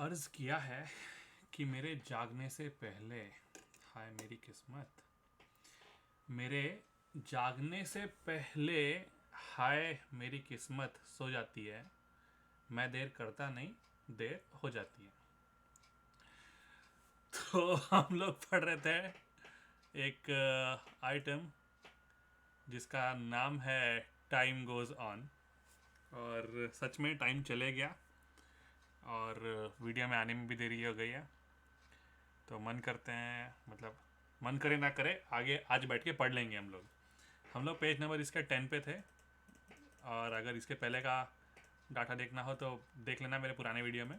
अर्ज़ किया है कि मेरे जागने से पहले, हाय मेरी किस्मत, मेरे जागने से पहले, हाय मेरी किस्मत सो जाती है। मैं देर करता नहीं, देर हो जाती है। तो हम लोग पढ़ रहे थे एक आइटम जिसका नाम है टाइम गोज़ ऑन। और सच में टाइम चले गया और वीडियो में आने में भी देरी हो गई है। तो मन करते हैं, मतलब मन करे ना करे, आगे आज बैठ के पढ़ लेंगे हम लोग पेज नंबर इसका 10 पे थे। और अगर इसके पहले का डाटा देखना हो तो देख लेना मेरे पुराने वीडियो में।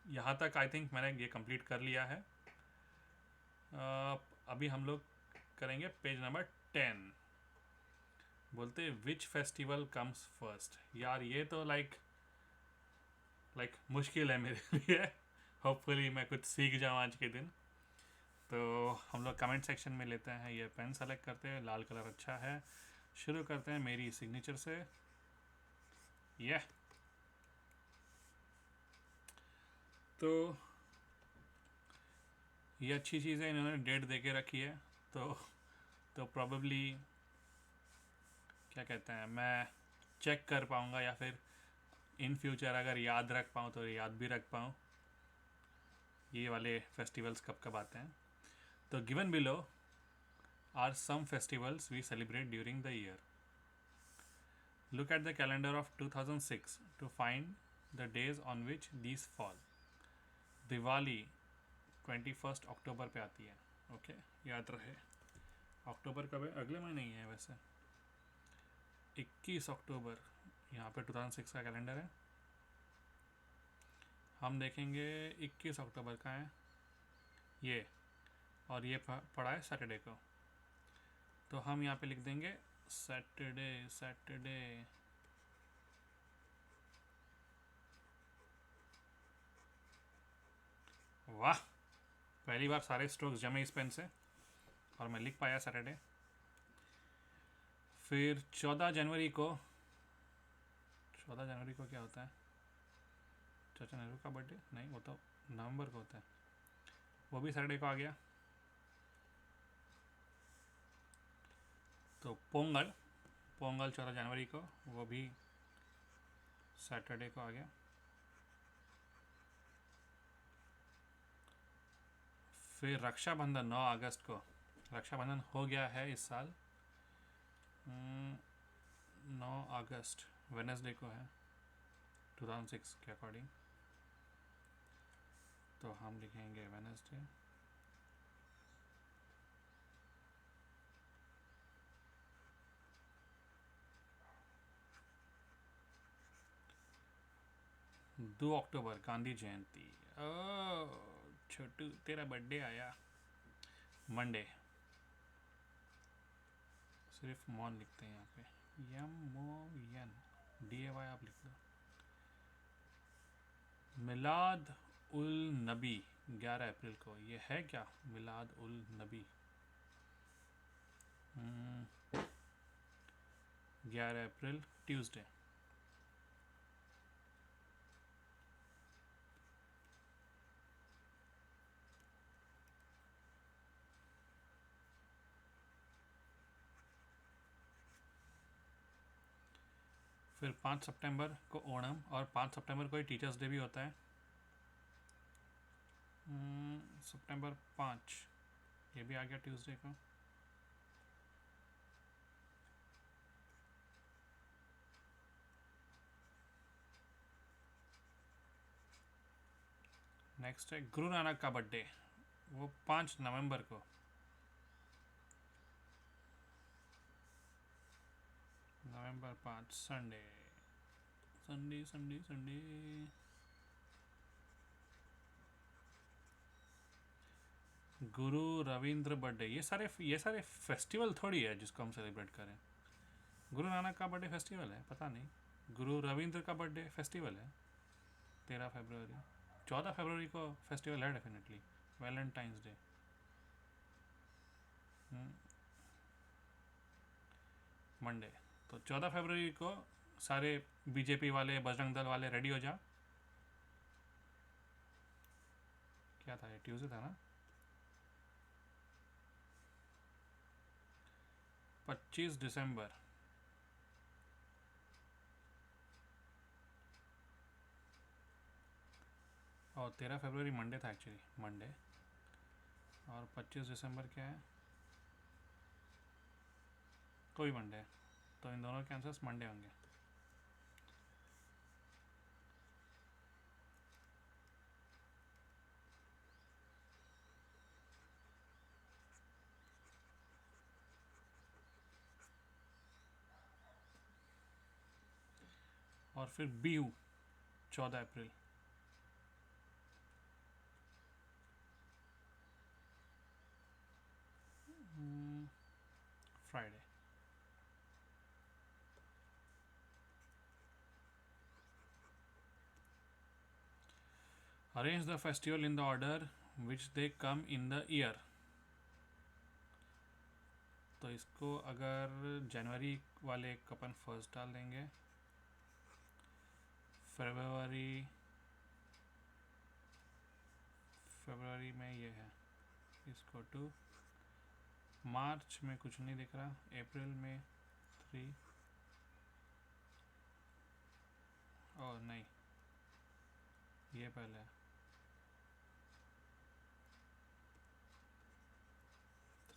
यहाँ तक आई थिंक मैंने ये कंप्लीट कर लिया है। अभी हम लोग करेंगे पेज नंबर 10। बोलते विच फेस्टिवल कम्स फर्स्ट। यार ये तो लाइक मुश्किल है मेरे लिए। होपफुली मैं कुछ सीख जाऊँ आज के दिन। तो हम लोग कमेंट सेक्शन में लेते हैं। ये पेन सेलेक्ट करते हैं, लाल कलर अच्छा है। शुरू करते हैं मेरी सिग्नेचर से। ये तो ये अच्छी चीज़ है, इन्होंने डेट दे के रखी है। तो प्रॉबेबली क्या कहते हैं, मैं चेक कर पाऊँगा या फिर इन फ्यूचर अगर याद रख पाऊँ तो याद भी रख पाऊँ ये वाले फेस्टिवल्स कब कब आते हैं। तो given below are some festivals we celebrate during the year. Look at the calendar of 2006 to find the days on which these fall. Diwali 21 अक्टूबर पे आती है। ओके, याद रहे। अक्टूबर कब है? अगले महीने ही है वैसे। 21 अक्टूबर यहाँ पे 2006 का कैलेंडर है। हम देखेंगे 21 अक्टूबर का है ये, और ये पड़ा है सैटरडे को। तो हम यहाँ पे लिख देंगे सैटरडे। सैटरडे वाह, पहली बार सारे स्ट्रोक्स जमे इस पेन से और मैं लिख पाया सैटरडे। फिर 14 जनवरी को, 14 जनवरी को क्या होता है? चाचा नेहरू का बर्थडे? नहीं, वो तो नवंबर को होता है। वो भी सैटरडे को आ गया। तो पोंगल, पोंगल 14 जनवरी को, वो भी सैटरडे को आ गया। फिर रक्षाबंधन 9 अगस्त को, रक्षाबंधन हो गया है इस साल। 9 अगस्त वेडनेसडे को है 2006 के अकॉर्डिंग। तो हम लिखेंगे वेडनेसडे। दो अक्टूबर गांधी जयंती। ओ छोटू, तेरा बर्थडे आया मंडे। सिर्फ मॉन लिखते हैं यहाँ पे, MON DAY आप लिख दो। मिलाद उल नबी 11 अप्रैल को। ये है क्या मिलाद उल नबी? 11 अप्रैल ट्यूसडे। फिर 5 सितंबर को ओणम, और 5 सितंबर को ही टीचर्स डे भी होता है। सितंबर 5, ये भी आ गया ट्यूसडे को। नेक्स्ट है गुरु नानक का बर्थडे, वो 5 नवंबर को। नवंबर 5 संडे। Sunday Sunday Sunday. गुरु रविंद्र बर्थडे। ये सारे फेस्टिवल थोड़ी है जिसको हम सेलिब्रेट करें। गुरु नानक का बर्थडे फेस्टिवल है? पता नहीं। गुरु रविंद्र का बर्थडे फेस्टिवल है 13 फरवरी। 14 फरवरी को फेस्टिवल है डेफिनेटली, वैलेंटाइंस डे। मंडे। तो 14 फरवरी को सारे बीजेपी वाले, बजरंग दल वाले रेडी हो जाओ। क्या था ये, ट्यूसडे था ना? 25 दिसंबर। और 13 फरवरी मंडे था एक्चुअली, मंडे। और 25 दिसंबर क्या है? कोई मंडे है, तो इन दोनों के आंसर्स मंडे होंगे। और फिर Bihu 14 April. Friday. Arrange the festival in the order which they come in the year. तो इसको अगर जनवरी वाले एक अपन फर्स्ट डाल देंगे, फरवरी फरवरी में ये है, इसको 2, मार्च में कुछ नहीं दिख रहा, अप्रैल में 3, और नहीं ये पहले है,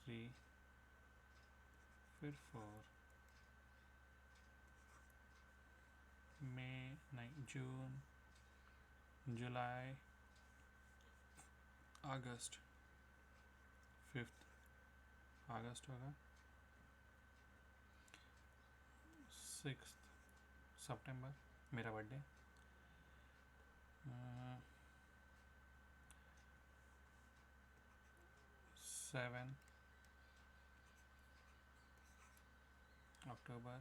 3, फिर 4, मई नहीं, जून, जुलाई, अगस्त, 5th अगस्त होगा, 6th सितंबर मेरा बर्थडे, 7 अक्टूबर,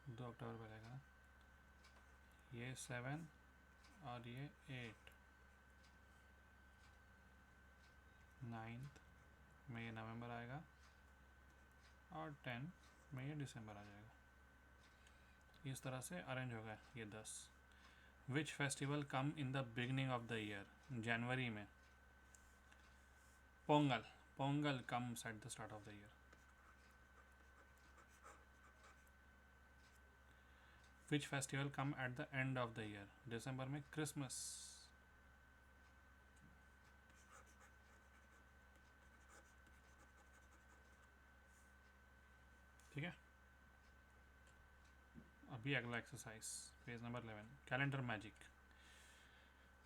2 अक्टूबर पड़ेगा ना, ये 7 और ये 8, 9th में ये नवंबर आएगा, और 10 में ये दिसंबर आ जाएगा। इस तरह से अरेंज होगा ये 10। Which festival come in the beginning of the year? जनवरी में Pongal. Pongal comes at the start of the year. Which festival come at the end of the year? दिसंबर में क्रिसमस। ठीक है, अभी अगला exercise, page number 11, calendar magic.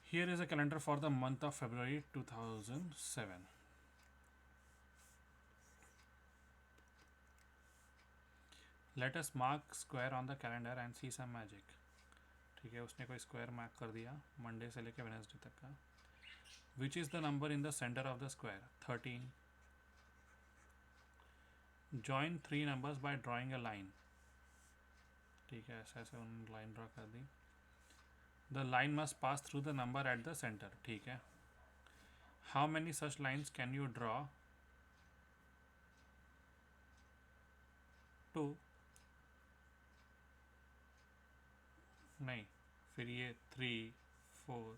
Here is a calendar for the month of February 2007. Let us mark square on the calendar and see some magic. ठीक है, उसने कोई स्क्वायर मार्क कर दिया मंडे से लेकर वेडनेसडे तक का। Which is the number in the centre of the square? 13. Join 3 numbers by drawing a line. ठीक है, ऐसे ऐसे उन्होंने लाइन ड्रॉ कर दी। The line must pass through the number at the centre. ठीक है, how many such lines can you draw? 2, नहीं, फिर ये 3, 4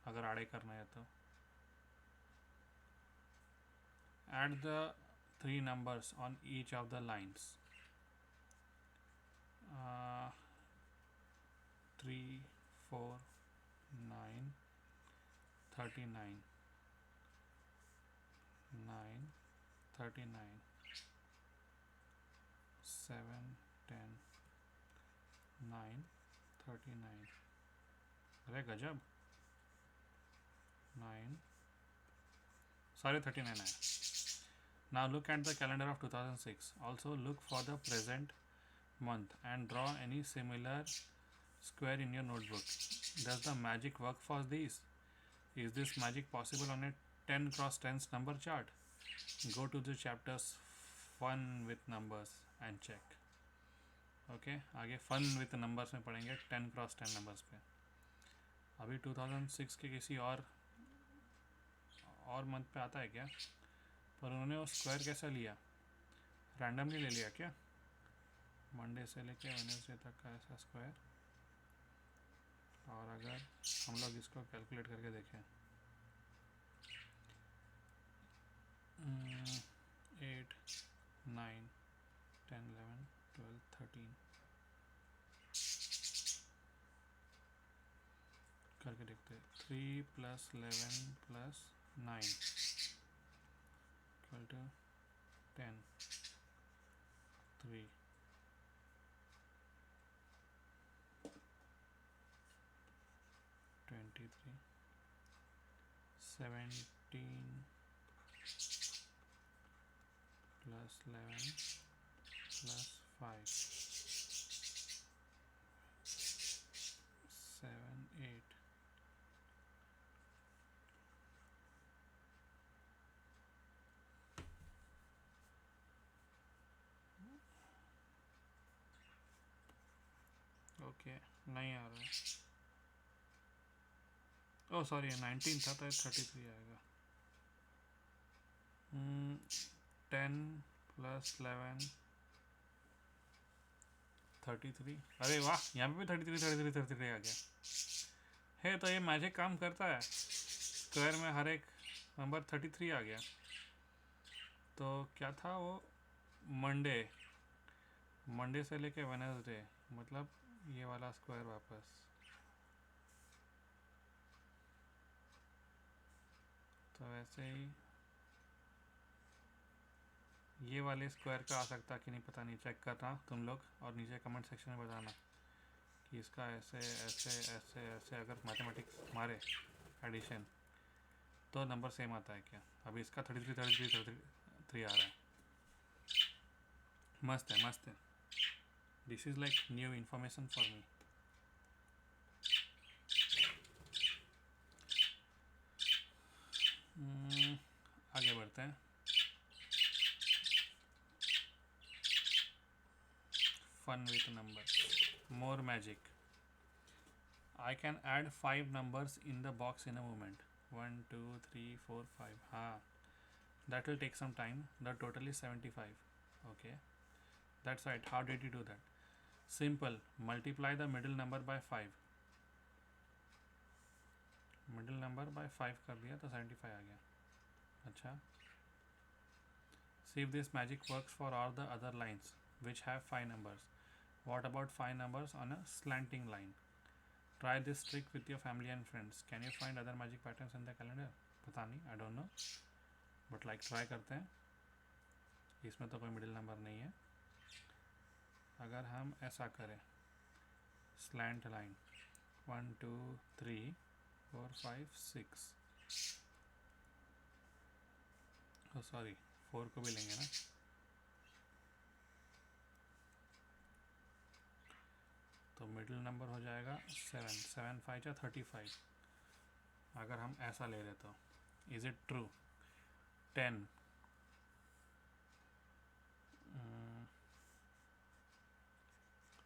अगर आड़े करना है तो। Add the 3 numbers on each of the lines. 3, 4, 9, 39, 9, 39, 7, 10, 9, 39। अरे गजब, 9, सारे 39 है। Now look at the calendar of 2006. Also look for the present month and draw any similar square in your notebook. Does the magic work for these? Is this magic possible on a 10 cross 10 number chart? Go to the chapters fun with numbers and check. Okay, आगे fun with numbers में पढ़ेंगे 10 cross 10 numbers पे। अभी 2006 के किसी और month पे आता है क्या? पर उन्होंने वो स्क्वायर कैसा लिया? रैंडमली ले लिया क्या? मंडे से लेके वेडनेसडे तक का ऐसा स्क्वायर? और अगर हम लोग इसको कैलकुलेट करके देखें 8 9 10 11 12 13 करके देखते हैं 3 + 11 + 9 इक्वल टू 10 3 23 17 + 11 + 5 7 8 ओके नहीं आ रहा है। ओह सॉरी 19 था तो 33 आएगा। 10 + 11 33। अरे वाह, यहाँ पे भी 33 आ गया है। तो ये मैजिक काम करता है, स्क्वायर में हर एक नंबर 33 आ गया। तो क्या था वो, मंडे से लेके वेडनेसडे, मतलब ये वाला स्क्वायर वापस। तो वैसे ही ये वाले स्क्वायर का आ सकता कि नहीं पता नहीं, चेक करना तुम लोग और नीचे कमेंट सेक्शन में बताना कि इसका ऐसे ऐसे ऐसे ऐसे अगर मैथमेटिक्स मारे एडिशन तो नंबर सेम आता है क्या। अभी इसका 33 आ रहा है। मस्त है मस्त है। This is like new information for me. आगे बढ़ते हैं। Fun with numbers, more magic. I can add 5 numbers in the box in a moment. 1 2 3 4 5. हाँ, that will take some time. The total is 75. Okay, that's right. How did you do that? Simple. Multiply the middle number by 5. Middle number by 5 कर दिया तो 75 आ गया। अच्छा, see if this magic works for all the other lines which have 5 numbers. What about 5 numbers on a slanting line? Try this trick with your family and friends. Can you find other magic patterns in the calendar? पता नहीं, I don't know, but like try करते हैं। इसमें तो कोई middle number नहीं है। अगर हम ऐसा करें स्लैंट लाइन 1 2 3 4 5 6, ओ सॉरी 4 को भी लेंगे ना। तो मिडिल नंबर हो जाएगा 7 7 5 या 35। अगर हम ऐसा ले रहे तो इज़ इट ट्रू 10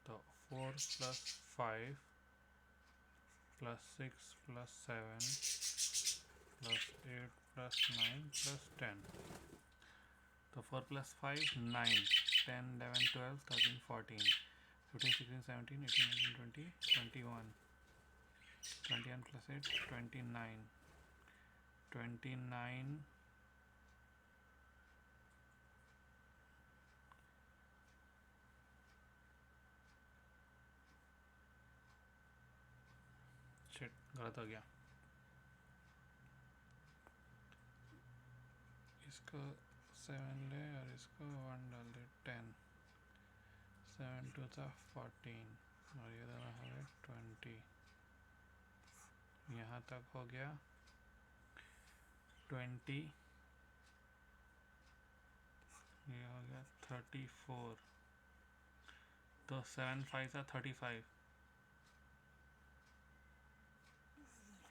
तो 4 + 5 + 6 + 7 + 8 + 9 + 10। तो 4 + 5 9 10 11 12 13 14 15 16 17 18 19 20 21 21 + 8 29 29 शिट, गलत हो गया। इसको 7 ले और इसको 1 डाल दे। 10 7 2 था 14 और ये दोनों हो गए 20। यहाँ तक हो गया 20, ये हो गया 34। तो 7 5 था 35।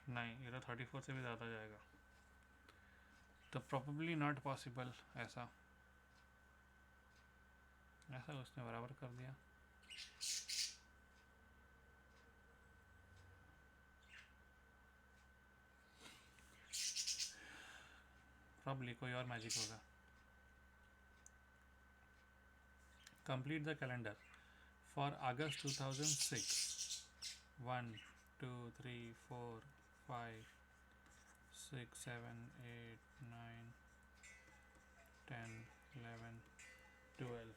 नहीं, ये तो 34 से भी ज़्यादा जाएगा। तो प्रोबेबली नॉट पॉसिबल। ऐसा उसने बराबर कर दिया। प्रॉब्ली कोई और मैजिक होगा। कंप्लीट द कैलेंडर फॉर अगस्त 2006। 1 2, 3, 4, 5, 6, 7, 8, 9, 10, 11, 12,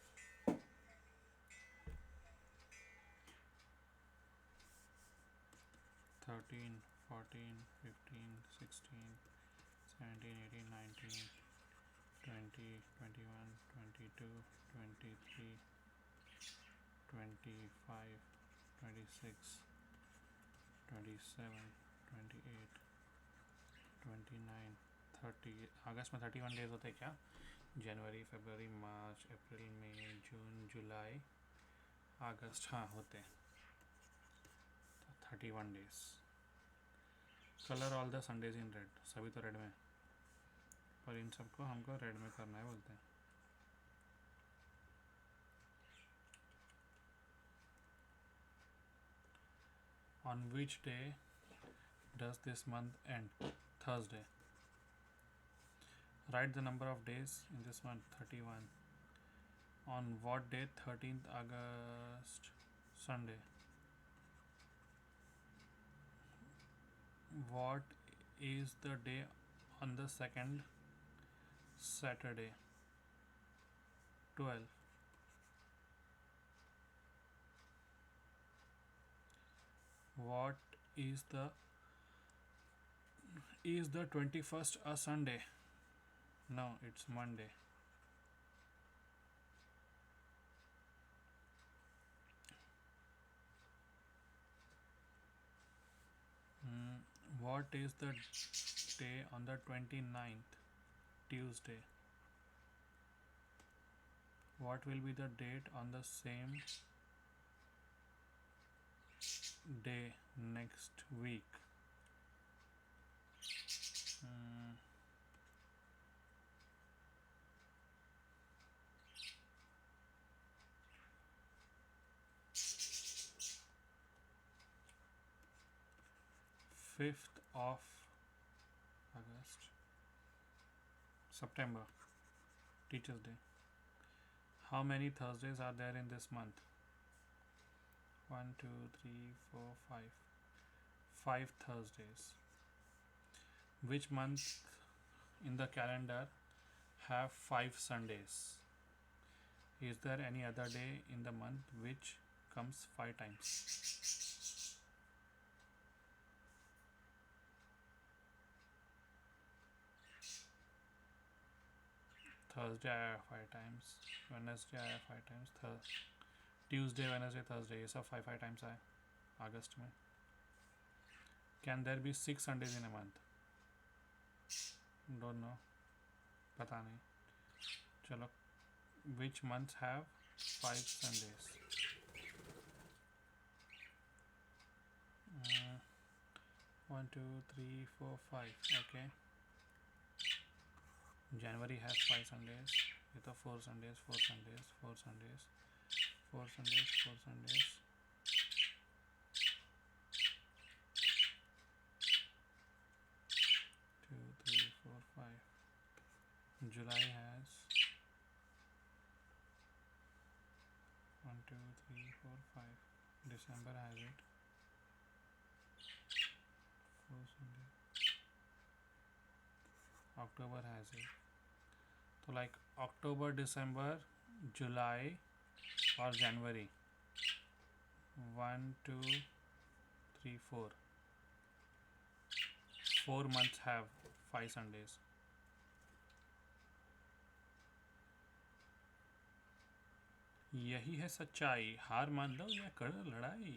13, 14, 15, 16, 17, 18, 19, 20, 21, 22, 23, 25, 26, 27, 28, 29, 30. अगस्त में 31 डेज होते हैं क्या? जनवरी, फरवरी, मार्च, अप्रैल, मई, जून, जुलाई, अगस्त, हाँ होते हैं। 31 days. Colour all the Sundays in red, सभी तो रेड में, पर इन सबको हमको रेड में करना है बोलते हैं। On which day does this month end? Thursday. Write the number of days in this month, 31. On what day? 13th August, Sunday. What is the day on the second? Saturday. 12. What is the 21st a Sunday? No, it's Monday. What is the day on the 29th? Tuesday. What will be the date on the same day next week? 5th of August. September. Teachers' Day. How many Thursdays are there in this month? 1, 2, 3, 4, 5. 5 Thursdays. Which month in the calendar have 5 Sundays? Is there any other day in the month which comes 5 times? Thursday आया 5 times, Wednesday आया 5 times, Tuesday, Wednesday, Thursday, ये सब 5 times आए अगस्त में. Can there be 6 Sundays in a month? Don't know. पता नहीं. चलो. Which months have 5 Sundays? 1, 2, 3, 4, 5. Okay. January has 5 Sundays. ये तो 4 Sundays, 4 Sundays, 4 Sundays, 4 Sundays, 4 Sundays. Two, 3, 4, 5. July has 1, 2, 3, 4, 5. December has it 4 Sundays. October has it. So like October, December, July or January. 1, 2, 3, 4. 4 months have 5 Sundays. यही है सच्चाई. हार मान लो या करो लड़ाई.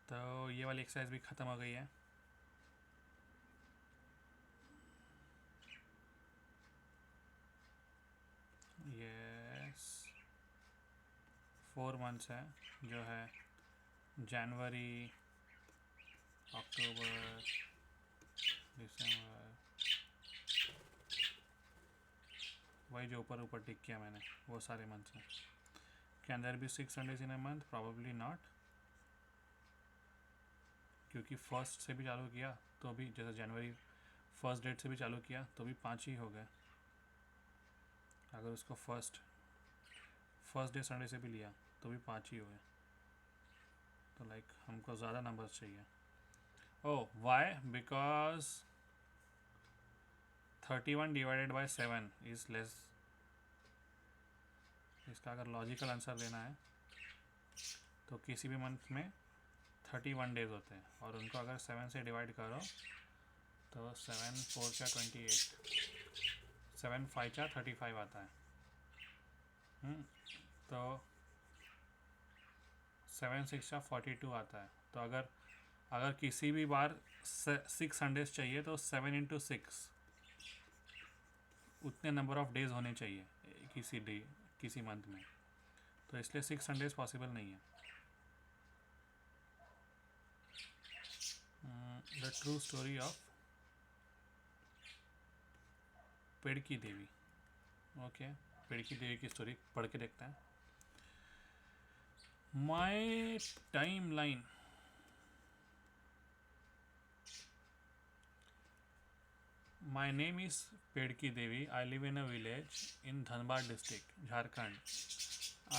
तो ये वाली एक्सरसाइज भी ख़त्म हो गई है. यस 4 मंथ्स है जो है जनवरी, अक्टूबर, दिसंबर, वही जो ऊपर ऊपर टिक किया मैंने वो सारे मंथ्स हैं. Can there be 6 Sundays in a month? Probably not, क्योंकि फर्स्ट से भी चालू किया तो भी, जैसे जनवरी फर्स्ट डेट से भी चालू किया तो भी 5 ही हो गए. अगर उसको फर्स्ट डे संडे से भी लिया तो भी 5 ही हुए, तो लाइक हमको ज़्यादा नंबर्स चाहिए. Oh why, because 31 divided by 7 is less. इसका अगर लॉजिकल आंसर देना है तो किसी भी मंथ में 31 डेज होते हैं, और उनको अगर 7 से डिवाइड करो तो 7 4 का 28, 7 5 का 35 आता है. तो 7 6 का 42 आता है. तो अगर किसी भी बार 6 संडेज चाहिए तो 7 × 6 उतने नंबर ऑफ डेज होने चाहिए किसी मंथ में. तो इसलिए 6 संडेज पॉसिबल नहीं है. The true story of Pedki Devi. Okay, Pedki Devi की स्टोरी पढ़ के देखते हैं. My timeline. My name is Pedki Devi. I live in a village in Dhanbad district, Jharkhand.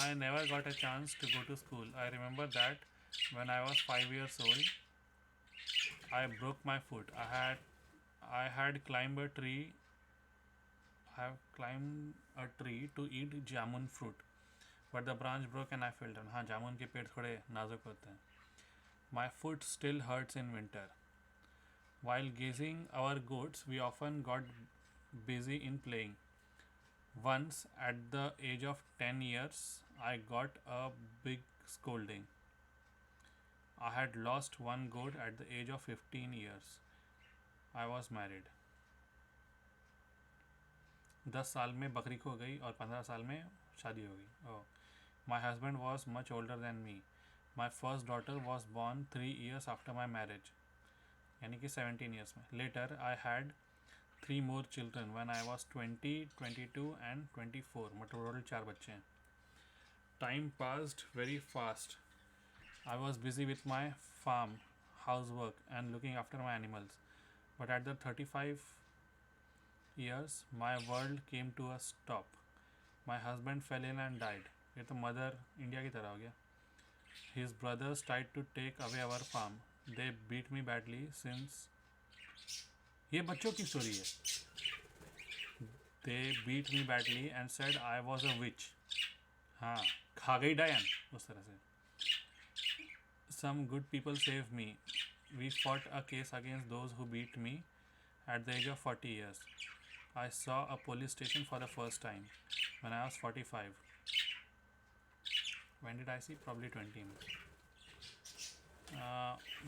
I never got a chance to go to school. I remember that when I was 5 years old, I broke my foot. I had climbed a tree. I have climbed a tree to eat jamun fruit, but the branch broke and I fell down. हाँ, जामुन के पेड़ थोड़े नाजुक होते हैं. My foot still hurts in winter. While grazing our goats, we often got busy in playing. Once, at the age of 10 years, I got a big scolding. I had lost one goat at the age of 15 years. I was married. 10 साल में बकरी खो गई और 15 साल में शादी हो गई. Oh. My husband was much older than me. My first daughter was born 3 years after my marriage. यानी कि 17 years में. Later, I had 3 more children when I was 20, 22 and 24. मतलब टोटल 4 बच्चे हैं. Time passed very fast. I was busy with my farm, housework and looking after my animals. But at the 35 years, my world came to a stop. My husband fell ill and died. ये तो mother India की तरह हो गया. His brothers tried to take away our farm. They beat me badly since. ये बच्चों की story है. They beat me badly and said I was a witch. हाँ, खा गई डायन उस तरह से. Some good people saved me. We fought a case against those who beat me at the age of 40 years. I saw a police station for the first time when I was 45. When did I see? Probably 20.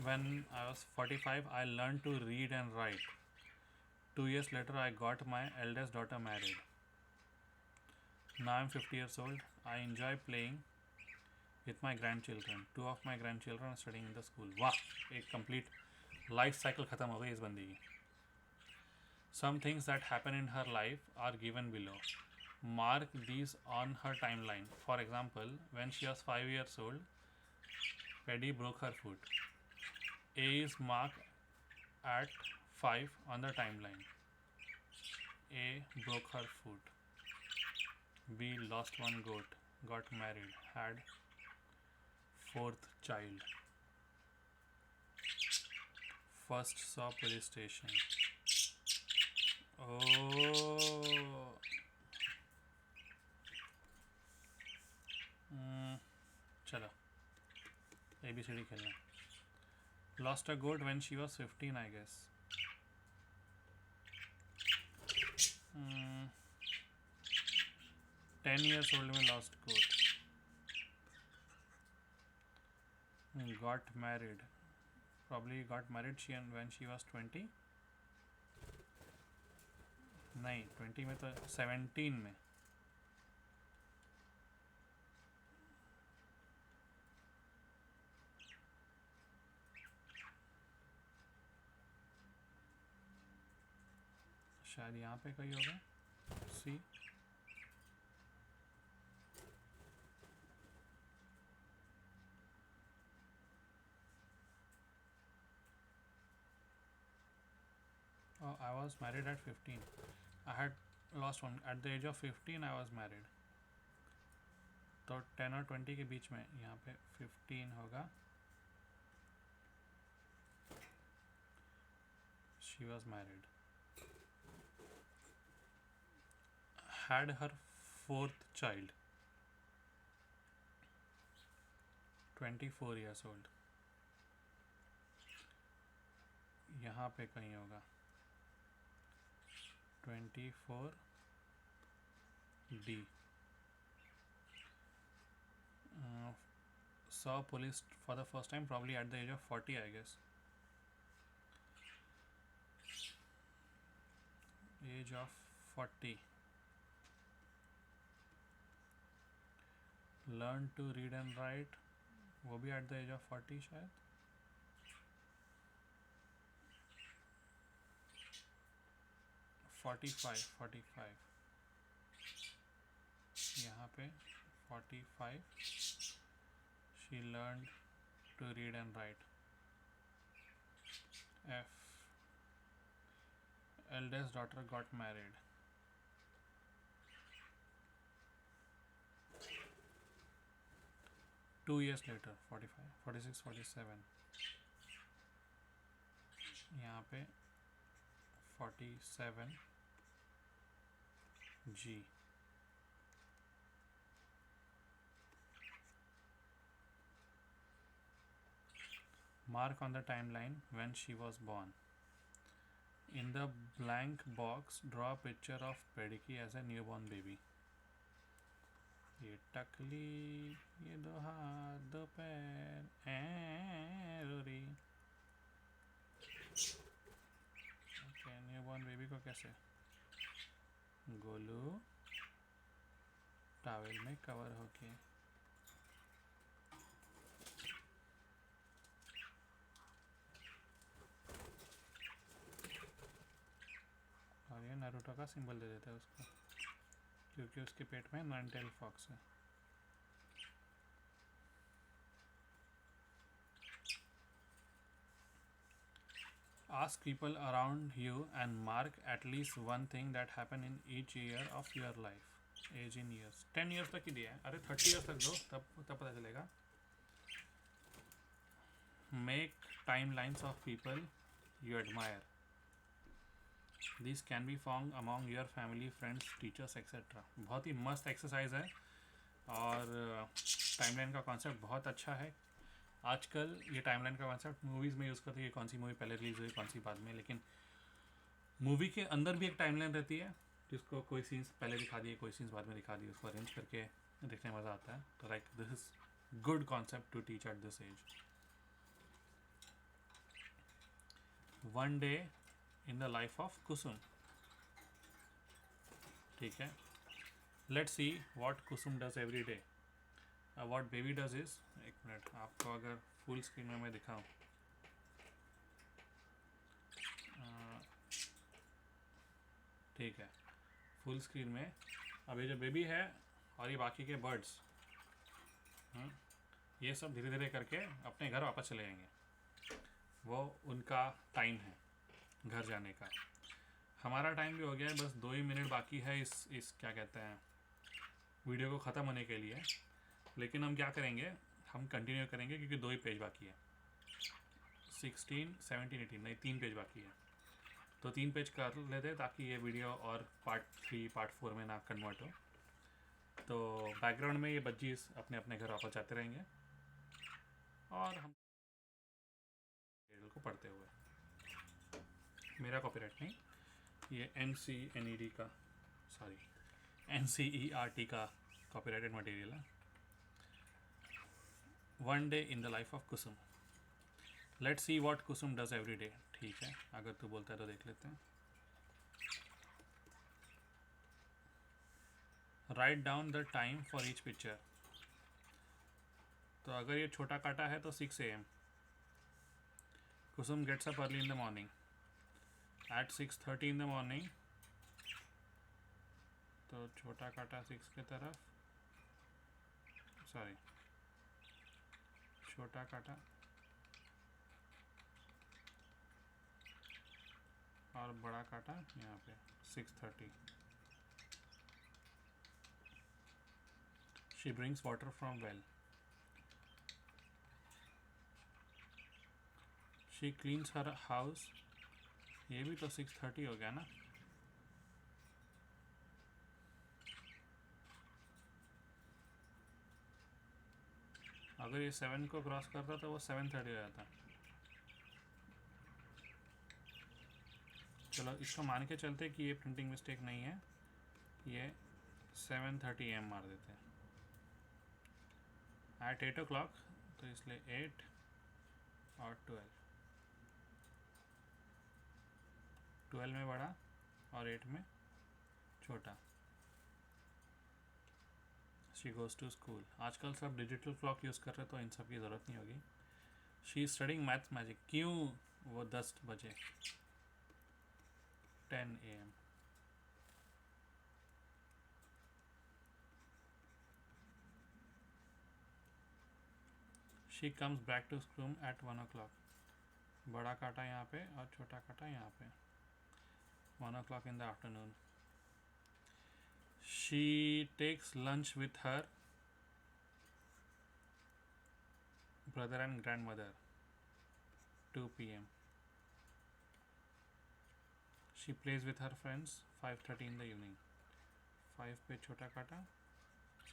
When I was 45, I learned to read and write. 2 years later, I got my eldest daughter married. Now I'm 50 years old. I enjoy playing with my grandchildren. 2 of my grandchildren are studying in the school. वाह, एक complete life cycle खत्म हो गई इस बंदी की. Some things that happen in her life are given below. Mark these on her timeline. For example, when she was 5 years old, Paddy broke her foot. A is marked at 5 on the timeline. A broke her foot. B lost one goat, got married, had 4th child. First saw police station. Oh. चलो ABCD खेलना. Lost a goat when she was 15, I guess. 10 years old में lost goat. Got married. Probably got married when she was 20. नहीं, 20 में तो 17 में. शायद यहाँ पे कहीं होगा. सी. Oh, I was married at 15. I had lost one at the age of 15. I was married. तो 10 और 20 के बीच में यहाँ पे 15 होगा. She was married. Had her fourth child. 24 years old. यहाँ पे कहीं होगा 24 D. Saw police for the first time probably at the age of 40, I guess. Age of 40. Learn to read and write, वो भी at the age of 40 शायद. Forty-five. यहाँ पे 45. She learned to read and write. F. Eldest daughter got married. Two years later, 45, 46, 47. यहाँ पे 47 G. Mark on the timeline when she was born. In the blank box, draw a picture of Pediki as a newborn baby. ये टकली, ये दो हाथ दो पैर Rory. Okay, newborn baby को कैसे? गोलू टॉवेल में कवर होके. और ये नारुतो का सिंबल दे देता है उसको, क्योंकि उसके पेट में नाइनटेल फॉक्स है. Ask people around you and mark at least one thing that happened in each year of your life. Age in years. 10 years तक ही दिया है. अरे 30 years तक दो, तब पता चलेगा. Make timelines of people you admire. These can be found among your family, friends, teachers, etc. बहुत ही मस्त एक्सरसाइज है और टाइमलाइन का कॉन्सेप्ट बहुत अच्छा है. आजकल ये टाइमलाइन का कॉन्सेप्ट मूवीज़ में यूज़ करते हैं, कौन सी मूवी पहले रिलीज हुई, कौन सी बाद में. लेकिन मूवी के अंदर भी एक टाइमलाइन रहती है, जिसको कोई सीन्स पहले दिखा दिए, कोई सीन्स बाद में दिखा दिए, उसको अरेंज करके देखने में मज़ा आता है. तो like this is good concept to teach at this age. One day in the life of Kusum. ठीक है, let's see what Kusum does every day. What baby does is, एक मिनट, आपको अगर फुल स्क्रीन में मैं दिखाऊं, ठीक है, फुल स्क्रीन में अब ये जो बेबी है और ये बाकी के बर्ड्स, ये सब धीरे धीरे करके अपने घर वापस चले जाएंगे. वो उनका टाइम है घर जाने का. हमारा टाइम भी हो गया है, बस 2 ही मिनट बाकी है इस क्या कहते हैं वीडियो को ख़त्म होने के लिए. लेकिन हम क्या करेंगे, हम कंटिन्यू करेंगे क्योंकि 2 ही पेज बाकी है. 16, 17, 18 नहीं, 3 पेज बाकी है. तो 3 पेज कर लेते ताकि ये वीडियो और पार्ट 3 पार्ट 4 में ना कन्वर्ट हो. तो बैकग्राउंड में ये बच्चीज अपने अपने घर वापस जाते रहेंगे और हम को पढ़ते हुए. मेरा कॉपीराइट नहीं, ये NCNED का, सॉरी NCERT का कॉपीराइटेड मटेरियल है. One day in the life of Kusum. Let's see what Kusum does every day. ठीक है, अगर तू बोलता है तो देख लेते हैं. Write down the time for each picture. तो अगर ये छोटा काटा है तो 6 AM. Kusum gets up early in the morning. At 6:30 in the morning. तो छोटा काटा 6 की तरफ, सॉरी छोटा काटा और बड़ा काटा यहाँ पे 6:30. She brings water from well. She cleans her house. ये भी तो 6:30 हो गया ना. अगर ये 7 को क्रॉस करता तो वो 7:30 हो जाता. चलो इसको मान के चलते कि ये प्रिंटिंग मिस्टेक नहीं है, ये 7:30 AM मार देते हैं. एट 8 o'clock, तो इसलिए 8 और 12 में बड़ा और 8 में छोटा. She goes to school. आजकल सब डिजिटल क्लॉक यूज़ कर रहे तो इन सब की ज़रूरत नहीं होगी. She is studying maths magic. क्यों वो 10 बजे 10 AM. She comes back to school at 1 o'clock. बड़ा काटा यहाँ पे और छोटा काटा यहाँ पे. 1 o'clock in the afternoon. She takes lunch with her brother and grandmother. 2 PM. She plays with her friends. 5:30 in the evening. 5 पे छोटा काटा,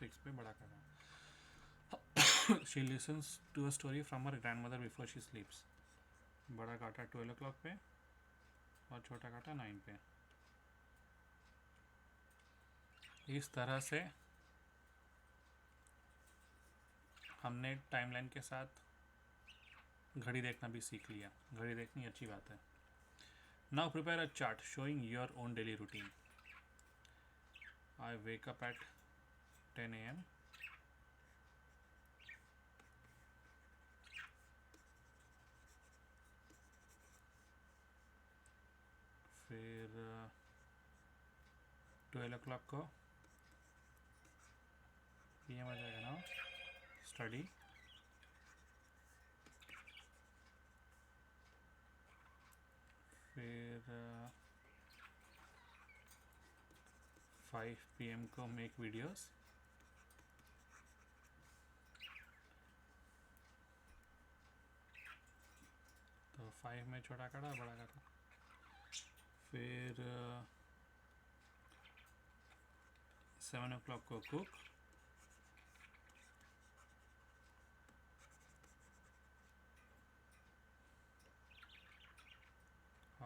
6 पे बड़ा काटा. She listens to a story from her grandmother before she sleeps. बड़ा काटा 12 o'clock पे और छोटा काटा 9 पे. इस तरह से हमने टाइमलाइन के साथ घड़ी देखना भी सीख लिया. घड़ी देखनी अच्छी बात है. Now prepare a chart showing your own daily routine. I wake up at 10 AM. फिर 12 o'clock को PM आ जाएगा ना, स्टडी. फिर 5 PM को मेक वीडियोस. तो 5 में छोटा काटा बड़ा काटा. फिर 7 o'clock को कुक.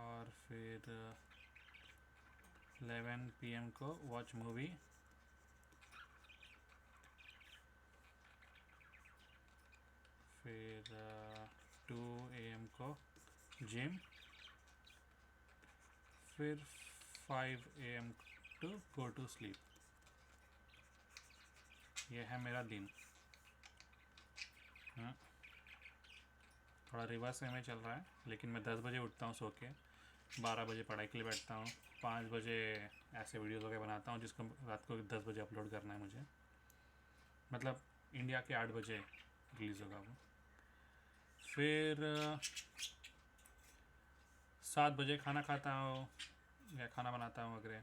और फिर 11 PM को वॉच मूवी. फिर 2 AM को जिम. फिर 5 AM to go to sleep. ये है मेरा दिन. थोड़ा रिवर्स वे में चल रहा है, लेकिन मैं 10 बजे उठता हूँ सो के. 12 बजे पढ़ाई के लिए बैठता हूँ. 5 बजे ऐसे वीडियोस वगैरह बनाता हूँ जिसको रात को 10 बजे अपलोड करना है मुझे. मतलब इंडिया के 8 बजे रिलीज़ होगा वो. फिर 7 बजे खाना खाता हूँ या खाना बनाता हूँ वगैरह,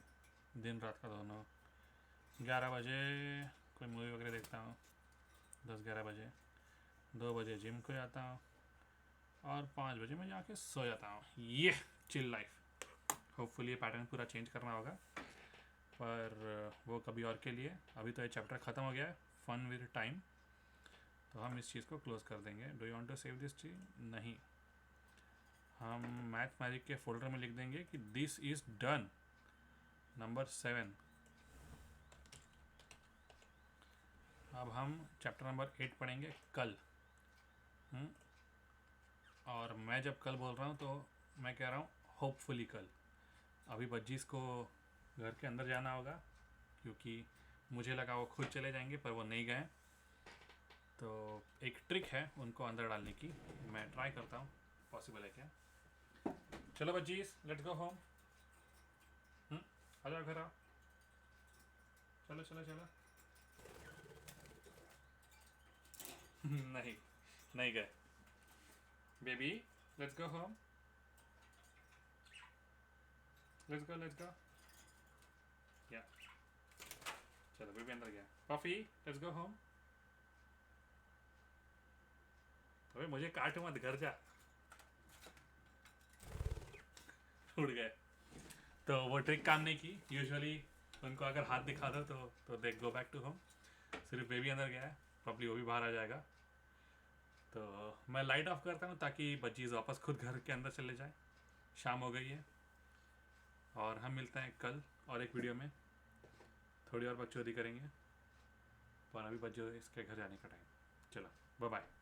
दिन रात का दोनों. 11 बजे कोई मूवी वगैरह देखता हूँ. 10-11 बजे. 2 बजे जिम को जाता हूँ और 5 बजे मैं जाके सो जाता हूँ. ये चिल लाइफ. होपफुली ये पैटर्न पूरा चेंज करना होगा, पर वो कभी और के लिए. अभी तो ये चैप्टर ख़त्म हो गया है, फन विद टाइम, तो हम इस चीज़ को क्लोज़ कर देंगे. Do you want to save this चीज़? नहीं, हम मैथ मैजिक के फोल्डर में लिख देंगे कि दिस इज़ डन. नंबर 7. अब हम चैप्टर नंबर 8 पढ़ेंगे कल. और मैं जब कल बोल रहा हूँ तो मैं कह रहा हूँ होपफुली कल. अभी बज्जीस को घर के अंदर जाना होगा, क्योंकि मुझे लगा वो खुद चले जाएंगे, पर वो नहीं गए. तो एक ट्रिक है उनको अंदर डालने की, मैं ट्राई करता हूँ, पॉसिबल है क्या. चलो बज्जीस, लेट्स गो होम. आ जाओ घर आओ. चलो चलो चलो. नहीं, नहीं गए. Baby, let's go home. Let's go. या चलो बेबी अंदर गया। Puffy let's go home. अबे मुझे काट मत, घर जा। उड़ गए। तो वो ट्रिक काम नहीं की। यूजुअली उनको अगर हाथ दिखा दो तो दे गो बैक टू होम। सिर्फ बेबी अंदर गया है, प्रॉब्ली वो भी बाहर आ जाएगा। तो मैं लाइट ऑफ करता हूँ ताकि बच्चीज़ वापस खुद घर के अंदर चले जाए। शाम हो गई है और हम मिलते हैं कल और एक वीडियो में। थोड़ी और बकचोदी करेंगे, पर अभी बच्चों इसके घर जाने का टाइम। चलो बाय बाय।